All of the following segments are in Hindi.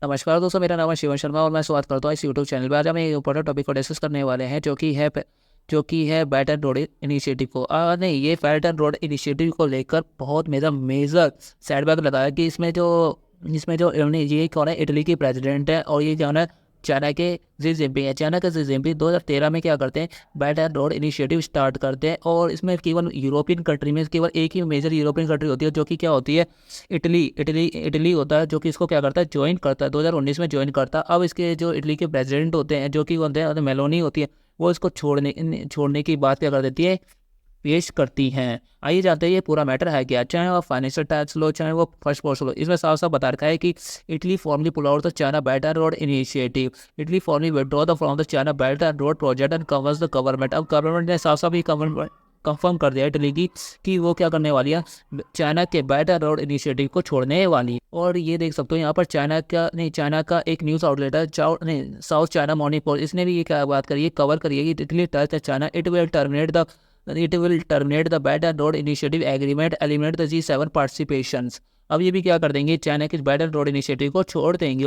नमस्कार दोस्तों, मेरा नाम है शिवन शर्मा और मैं स्वागत करता हूँ इस यूट्यूब चैनल पर। आज हम एक इम्पोर्टेंट टॉपिक को डिस्कस करने वाले हैं जो कि है बेल्ट एंड रोड इनिशिएटिव को। नहीं, ये बेल्ट एंड रोड इनिशिएटिव को लेकर बहुत मेजर मेजर सेटबैक लगाया कि इसमें जो ये कौन है, इटली के प्रेसिडेंट है और ये कौन है, चाइना के जी जिनपिंग है। चाइना के जी जिनपिंग 2013 में क्या करते हैं, belt and road initiative start करते हैं और इसमें केवल यूरोपियन कंट्री में केवल एक ही मेजर यूरोपियन कंट्री होती है जो कि क्या होती है, इटली होता है, जो कि इसको क्या करता है, ज्वाइन करता है। 2019 में ज्वाइन करता है। अब इसके जो इटली के प्रेसिडेंट होते हैं, जो कि होते हैं मेलोनी होती है, वो इसको छोड़ने की बात क्या कर देती है, पेश करती हैं। आइए जानते हैं ये पूरा मैटर है क्या। चाहे वो फाइनेंशियल टैक्स लो, चाहे वो फर्स्ट पोस्ट लो, इसमें साफ साफ बता रखा है कि Italy formally pull out the China belt and road initiative. Italy formally withdraw the from the China belt and road project and covers the government. अब गवर्नमेंट ने साफ साफ ही कंफर्म कर दिया इटली की कि वो क्या करने वाली है, चाइना के बेल्ट एंड रोड इनिशिएटिव को छोड़ने वाली है। और ये देख सकते हो यहाँ पर चाइना का एक न्यूज़ आउटलेट है, साउथ चाइना मॉर्निंग पोस्ट, इसने भी ये क्या बात करी है, कवर करी है कि Italy touch China, it will terminate the belt and road initiative agreement, eliminate the G7 participations. अब ये भी क्या कर देंगे, चाइना के बेल्ट एंड रोड इनिशिएटिव को छोड़ देंगे।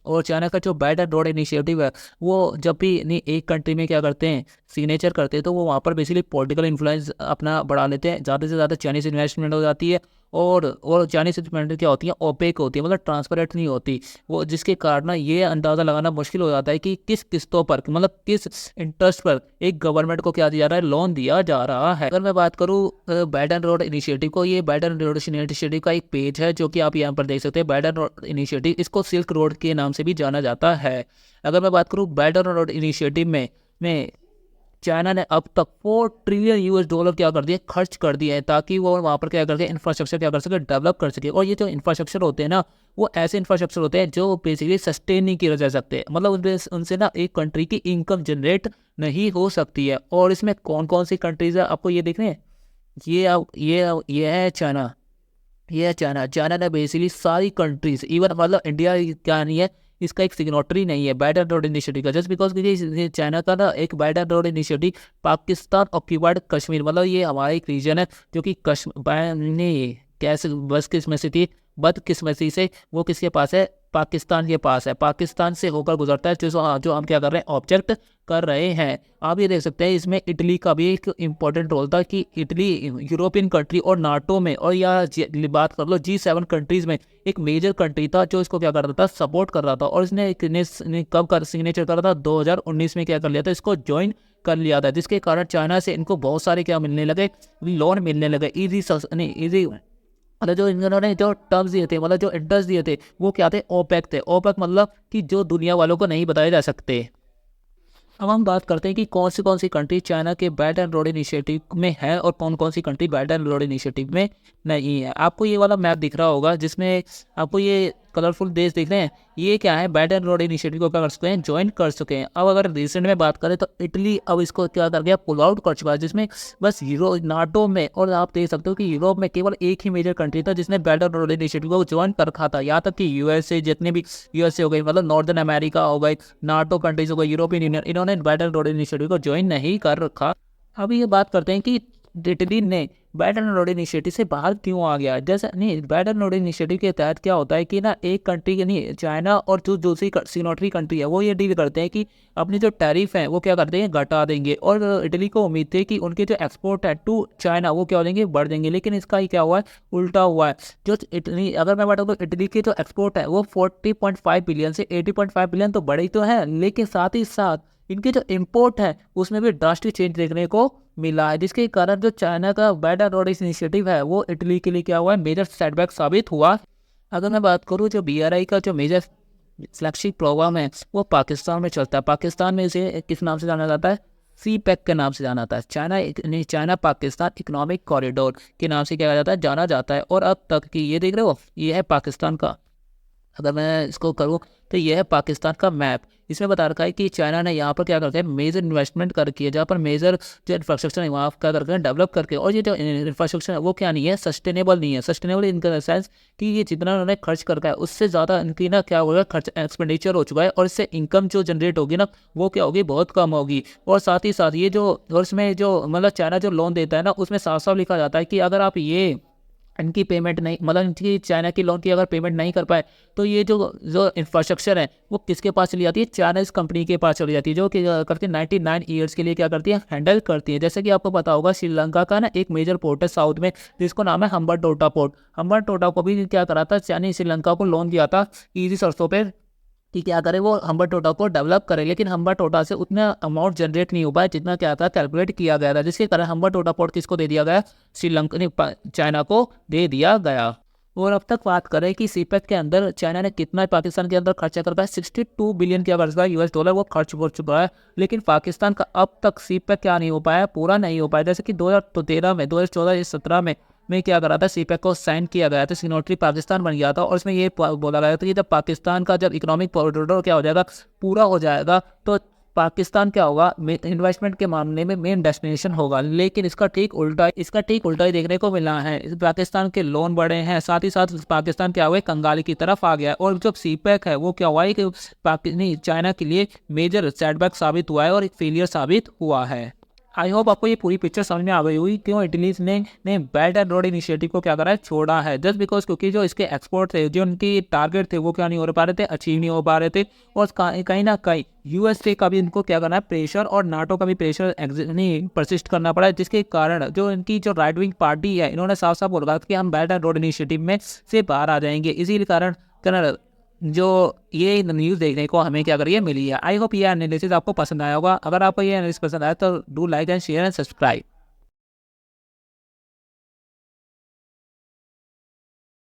और चाइना का जो बेल्ट एंड रोड इनिशिएटिव है, वो जब भी नहीं एक कंट्री में क्या करते हैं, सिग्नेचर करते हैं, तो वो वहाँ पर बेसिकली पॉलिटिकल इन्फ्लुएंस अपना बढ़ा लेते हैं। ज़्यादा से ज़्यादा चाइनीज इन्वेस्टमेंट हो जाती है। और चाइनीज इन्वेस्टमेंट क्या होती है, ओपेक होती है, मतलब ट्रांसपेरेंट नहीं होती वो, जिसके कारण ना ये अंदाज़ा लगाना मुश्किल हो जाता है कि किस किस्तों पर, मतलब किस इंटरेस्ट पर एक गवर्नमेंट को क्या दिया जा रहा है, लोन दिया जा रहा है। अगर मैं बात करूँ बेल्ट एंड रोड इनिशिएटिव को, ये बेल्ट एंड रोड इनिशिएटिव का एक पेज है जो कि आप यहाँ पर देख सकते हैं। बेल्ट एंड रोड इनिशिएटिव, इसको सिल्क रोड के नाम से भी जाना जाता है। अगर मैं बात करूँ बेल्ट एंड रोड इनिशिएटिव में चाइना ने अब तक $4 ट्रिलियन क्या कर दिए, खर्च कर दिए हैं, ताकि वो वहाँ पर क्या करके इंफ्रास्ट्रक्चर क्या कर सके, डेवलप कर सके। और ये जो इंफ्रास्ट्रक्चर होते हैं ना, वो ऐसे इंफ्रास्ट्रक्चर होते हैं जो बेसिकली सस्टेन नहीं किए जा सकते, मतलब उनसे ना एक कंट्री की इनकम जनरेट नहीं हो सकती है। और इसमें कौन कौन सी कंट्रीज है आपको ये देखने हैं। ये है चाइना। ये है चाइना। चाइना ने बेसिकली सारी कंट्रीज, इवन मतलब इंडिया क्या नहीं है, इसका एक सिग्नेटरी नहीं है बेल्ट एंड रोड इनिशिएटिव का, जस्ट बिकॉज ये चाइना का ना एक belt and road initiative Pakistan occupied Kashmir, मतलब ये हमारा एक रीजन है जो कि कश्मीर ने कैसे बदकिस्मती थी, बदकिस्मती से वो किसके पास है, पाकिस्तान के पास है, पाकिस्तान से होकर गुजरता है, जो हम क्या कर रहे हैं, ऑब्जेक्ट कर रहे हैं। आप ये देख सकते हैं इसमें इटली का भी एक इम्पोर्टेंट रोल था कि इटली यूरोपियन कंट्री और नाटो में, और या बात कर लो G7 कंट्रीज में, एक मेजर कंट्री था जो इसको क्या कर रहा था, सपोर्ट कर रहा था। और इसने कब कर सिग्नेचर करा था, 2019 में क्या कर लिया था, इसको ज्वाइन कर लिया था, जिसके कारण चाइना से इनको बहुत सारे क्या मिलने लगे, लोन मिलने लगे, इजी। मतलब जो इन्होंने जो टर्म्स दिए थे, मतलब जो इंटरेस्ट दिए थे, वो क्या थे, ओपेक थे। ओपेक मतलब कि जो दुनिया वालों को नहीं बताए जा सकते। अब हम बात करते हैं कि कौन सी कंट्री चाइना के बेल्ट एंड रोड इनिशिएटिव में है और कौन सी country belt and road initiative में नहीं है। आपको ये वाला मैप दिख रहा होगा जिसमें आपको ये कलरफुल देश दिख रहे हैं, ये क्या है, बेल्ट एंड रोड इनिशिएटिव को क्या कर सकते हैं, ज्वाइन कर सके हैं। अब अगर रिसेंट में बात करें तो इटली अब इसको क्या कर गया, पुल आउट कर चुका है, जिसमें बस नाटो में, और आप देख सकते हो कि यूरोप में केवल एक ही मेजर कंट्री था जिसने बेल्ट एंड रोड इनिशिएटिव को ज्वाइन कर रखा था। यहाँ तक कि यूएसए, जितने भी यूएसए हो गई, मतलब नॉर्दर्न अमेरिका हो गई, नाटो कंट्रीज हो गई, यूरोपियन यूनियन, इन्होंने बेल्ट एंड रोड इनिशिएटिव को ज्वाइन नहीं कर रखा। अब ये बात करते हैं कि इटली ने बेल्ट एंड रोड इनिशिएटिव से बाहर क्यों आ गया। जैसे नहीं, बेल्ट एंड रोड इनिशिएटिव के तहत क्या होता है कि ना, एक कंट्री के नहीं, चाइना और जो दूसरी सिग्नेटरी कंट्री है, वो ये डील करते हैं कि अपनी जो टैरिफ है वो क्या करते हैं, घटा देंगे। और इटली को उम्मीद थी कि उनके जो एक्सपोर्ट है टू चाइना वो क्या हो जाएंगे, बढ़ देंगे। लेकिन इसका ही क्या हुआ है, उल्टा हुआ है। जो इटली, अगर मैं बताऊँ तो इटली के जो एक्सपोर्ट है वो 40.5 बिलियन से 80.5 बिलियन तो बढ़ी तो है, लेकिन साथ ही साथ इनके जो इम्पोर्ट है उसमें भी ड्रास्टिक चेंज देखने को मिला है, जिसके कारण जो चाइना का बेल्ट एंड रोड इनिशिएटिव है वो इटली के लिए क्या हुआ है, मेजर सेटबैक साबित हुआ। अगर मैं बात करूँ जो BRI का जो मेजर फ्लैगशिप प्रोग्राम है वो पाकिस्तान में चलता है। पाकिस्तान में इसे किस नाम से जाना जाता है, CPEC के नाम से जाना जाता है, चाइना पाकिस्तान इकोनॉमिक कॉरिडोर के नाम से क्या जाता है, जाना जाता है। और अब तक की ये देख रहे हो, ये है पाकिस्तान का, अगर मैं इसको करूँ तो ये है पाकिस्तान का मैप। इसमें बता रखा है कि चाइना ने यहाँ पर क्या करके मेजर इन्वेस्टमेंट करके है, जहाँ पर मेजर जो इंफ्रास्ट्रक्चर है वहाँ क्या करके डेवलप करके, और ये जो इंफ्रास्ट्रक्चर है वो क्या नहीं है, सस्टेनेबल नहीं है। सस्टेनेबल इन द सेंस कि ये जितना उन्होंने खर्च करका है उससे ज़्यादा इनकी ना क्या होगा, खर्च एक्सपेंडिचर हो चुका है, और इससे इनकम जो जनरेट होगी ना वो क्या होगी, बहुत कम होगी। और साथ ही साथ ये जो, और इसमें जो मतलब चाइना जो लोन देता है ना, उसमें साफ साफ लिखा जाता है कि अगर आप ये इनकी पेमेंट नहीं, मतलब इनकी चाइना की लोन की अगर पेमेंट नहीं कर पाए तो ये जो जो इंफ्रास्ट्रक्चर है वो किसके पास चली जाती है, चाइनीज कंपनी के पास चली जाती है, जो कि करती है 99 ईयर्स के लिए क्या करती है, हैंडल करती है। जैसे कि आपको पता होगा श्रीलंका का ना एक मेजर पोर्ट है साउथ में जिसको नाम है हम्बनटोटा पोर्ट। हम्बनटोटा को भी क्या करा था, चाइनीज श्रीलंका को लोन दिया था इजी शर्तों पे कि क्या करे वो हम्बनटोटा को डेवलप करे, लेकिन हम्बनटोटा से उतना अमाउंट जनरेट नहीं हो पाया जितना क्या था कैलकुलेट किया गया था, जिसके कारण हम्बनटोटा पोर्ट किसको दे दिया गया, श्रीलंका ने चाइना को दे दिया गया। और अब तक बात करें कि सीपेक के अंदर चाइना ने कितना पाकिस्तान के अंदर खर्चा कर पाया, 62 बिलियन के अगर यूएस डॉलर वो खर्च हो चुका है, लेकिन पाकिस्तान का अब तक सीपेक क्या नहीं हो पाया, पूरा नहीं हो पाया। जैसे कि 2013 में, 2014-17 में क्या करा था, सीपेक को साइन किया गया था, सिग्नेटरी पाकिस्तान बन गया था, और इसमें ये बोला गया था कि जब पाकिस्तान का जब इकोनॉमिक कॉरिडोर क्या हो जाएगा, पूरा हो जाएगा, तो पाकिस्तान क्या होगा, इन्वेस्टमेंट के मामले में मेन डेस्टिनेशन होगा। लेकिन इसका ठीक उल्टा ही देखने को मिला है। पाकिस्तान के लोन बढ़े हैं, साथ ही साथ पाकिस्तान क्या हुआ, कंगाली की तरफ आ गया है। और जो सीपेक है वो क्या हुआ है कि चाइना के लिए मेजर सेटबैक साबित हुआ है और एक फेलियर साबित हुआ है। आई होप आपको ये पूरी पिक्चर समझ में आ गई हुई क्यों इटली ने बेल्ट एंड रोड इनिशिएटिव को क्या करा है, छोड़ा है। जस्ट बिकॉज क्योंकि जो इसके एक्सपोर्ट थे, जो उनकी टारगेट थे, वो क्या नहीं हो पा रहे थे, अचीव नहीं हो पा रहे थे। और कहीं ना कहीं यूएसए का भी इनको क्या करना है, प्रेशर, और नाटो का भी प्रेशर नहीं परसिस्ट करना पड़ा है, जिसके कारण जो इनकी जो राइट विंग पार्टी है, इन्होंने साफ साफ बोला कि हम बेल्ट एंड रोड इनिशिएटिव में से बाहर आ जाएंगे। इसी कारण जो ये न्यूज़ देखने को हमें क्या करिए मिली है। आई होप ये एनालिसिस आपको पसंद आया होगा। अगर आपको ये एनालिसिस पसंद आया तो do like and share and subscribe.